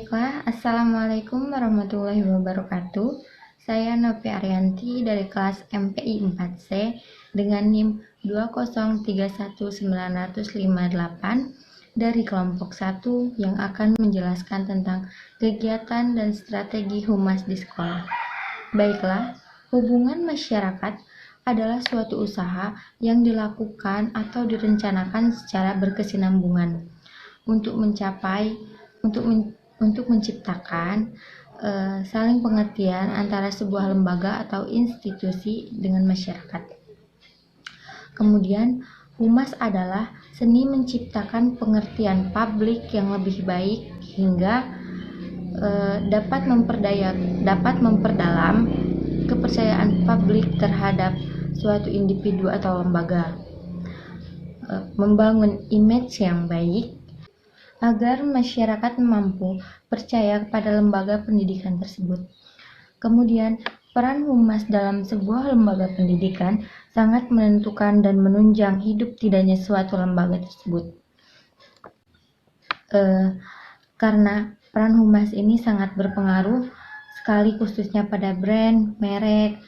Baiklah, Assalamualaikum warahmatullahi wabarakatuh. Saya Novi Arianti dari kelas MPI 4C dengan NIM 2031958 dari kelompok 1 yang akan menjelaskan tentang kegiatan dan strategi humas di sekolah. Baiklah, hubungan masyarakat adalah suatu usaha yang dilakukan atau direncanakan secara berkesinambungan untuk menciptakan saling pengertian antara sebuah lembaga atau institusi dengan masyarakat. Kemudian, humas adalah seni menciptakan pengertian publik yang lebih baik hingga dapat memperdalam kepercayaan publik terhadap suatu individu atau lembaga, membangun image yang baik agar masyarakat mampu percaya kepada lembaga pendidikan tersebut. Kemudian, peran humas dalam sebuah lembaga pendidikan sangat menentukan dan menunjang hidup tidaknya suatu lembaga tersebut. Karena peran humas ini sangat berpengaruh sekali khususnya pada brand, merek,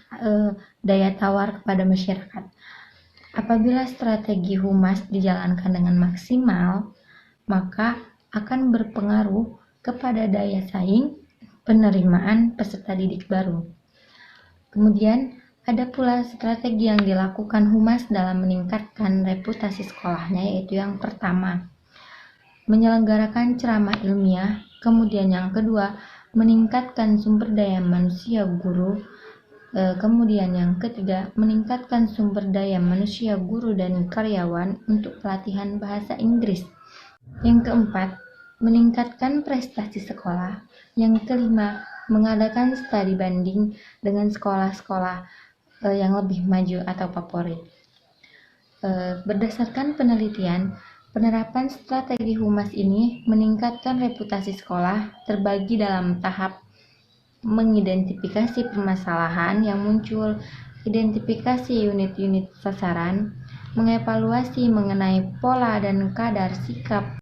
daya tawar kepada masyarakat. Apabila strategi humas dijalankan dengan maksimal, maka akan berpengaruh kepada daya saing penerimaan peserta didik baru. Kemudian, ada pula strategi yang dilakukan humas dalam meningkatkan reputasi sekolahnya, yaitu yang pertama, menyelenggarakan ceramah ilmiah. Kemudian yang kedua, meningkatkan sumber daya manusia guru. Kemudian yang ketiga, meningkatkan sumber daya manusia guru dan karyawan untuk pelatihan bahasa Inggris. Yang keempat, meningkatkan prestasi sekolah. Yang kelima, mengadakan studi banding dengan sekolah-sekolah yang lebih maju atau favorit. Berdasarkan penelitian, penerapan strategi humas ini meningkatkan reputasi sekolah terbagi dalam tahap mengidentifikasi permasalahan yang muncul, identifikasi unit-unit sasaran, mengevaluasi mengenai pola dan kadar sikap,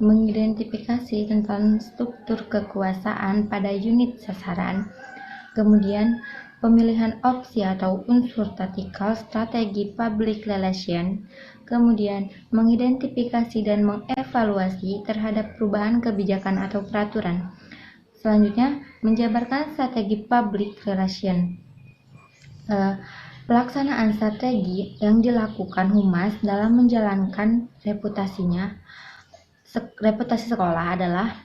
mengidentifikasi tentang struktur kekuasaan pada unit sasaran, kemudian pemilihan opsi atau unsur taktikal strategi public relation, kemudian mengidentifikasi dan mengevaluasi terhadap perubahan kebijakan atau peraturan. Selanjutnya, menjabarkan strategi public relation. Pelaksanaan strategi yang dilakukan humas dalam menjalankan reputasi sekolah adalah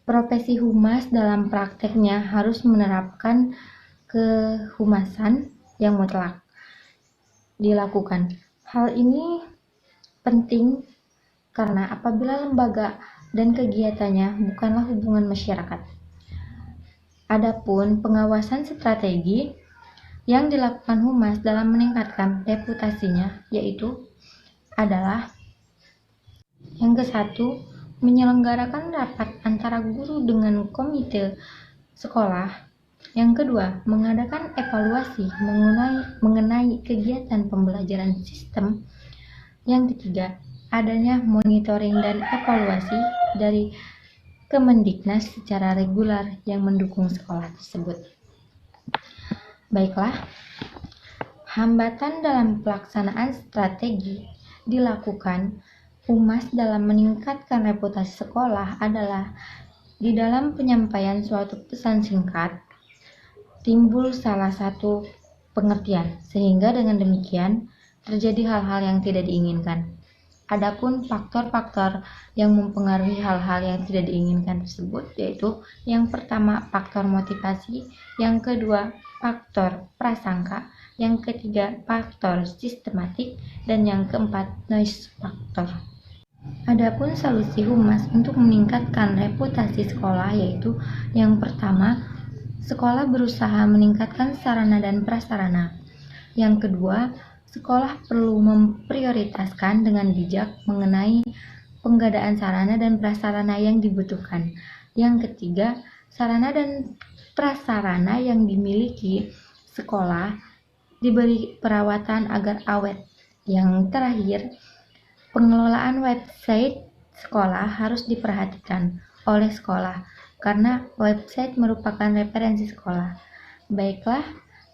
profesi humas dalam prakteknya harus menerapkan kehumasan yang mutlak dilakukan. Hal ini penting karena apabila lembaga dan kegiatannya bukanlah hubungan masyarakat. Adapun pengawasan strategi yang dilakukan humas dalam meningkatkan reputasinya yaitu adalah yang ke-1, menyelenggarakan rapat antara guru dengan komite sekolah. Yang kedua, mengadakan evaluasi mengenai kegiatan pembelajaran sistem. Yang ketiga, adanya monitoring dan evaluasi dari Kemendiknas secara reguler yang mendukung sekolah tersebut. Baiklah, hambatan dalam pelaksanaan strategi dilakukan humas dalam meningkatkan reputasi sekolah adalah di dalam penyampaian suatu pesan singkat timbul salah satu pengertian, sehingga dengan demikian terjadi hal-hal yang tidak diinginkan. Adapun faktor-faktor yang mempengaruhi hal-hal yang tidak diinginkan tersebut yaitu yang pertama faktor motivasi, yang kedua faktor prasangka, yang ketiga faktor sistematik, dan yang keempat noise faktor. Adapun solusi humas untuk meningkatkan reputasi sekolah yaitu yang pertama, sekolah berusaha meningkatkan sarana dan prasarana. Yang kedua, sekolah perlu memprioritaskan dengan bijak mengenai pengadaan sarana dan prasarana yang dibutuhkan. Yang ketiga, sarana dan prasarana yang dimiliki sekolah diberi perawatan agar awet. Yang terakhir, pengelolaan website sekolah harus diperhatikan oleh sekolah, karena website merupakan referensi sekolah. Baiklah,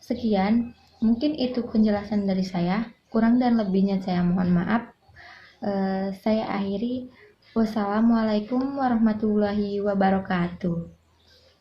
sekian. Mungkin itu penjelasan dari saya. Kurang dan lebihnya saya mohon maaf. Saya akhiri. Wassalamualaikum warahmatullahi wabarakatuh.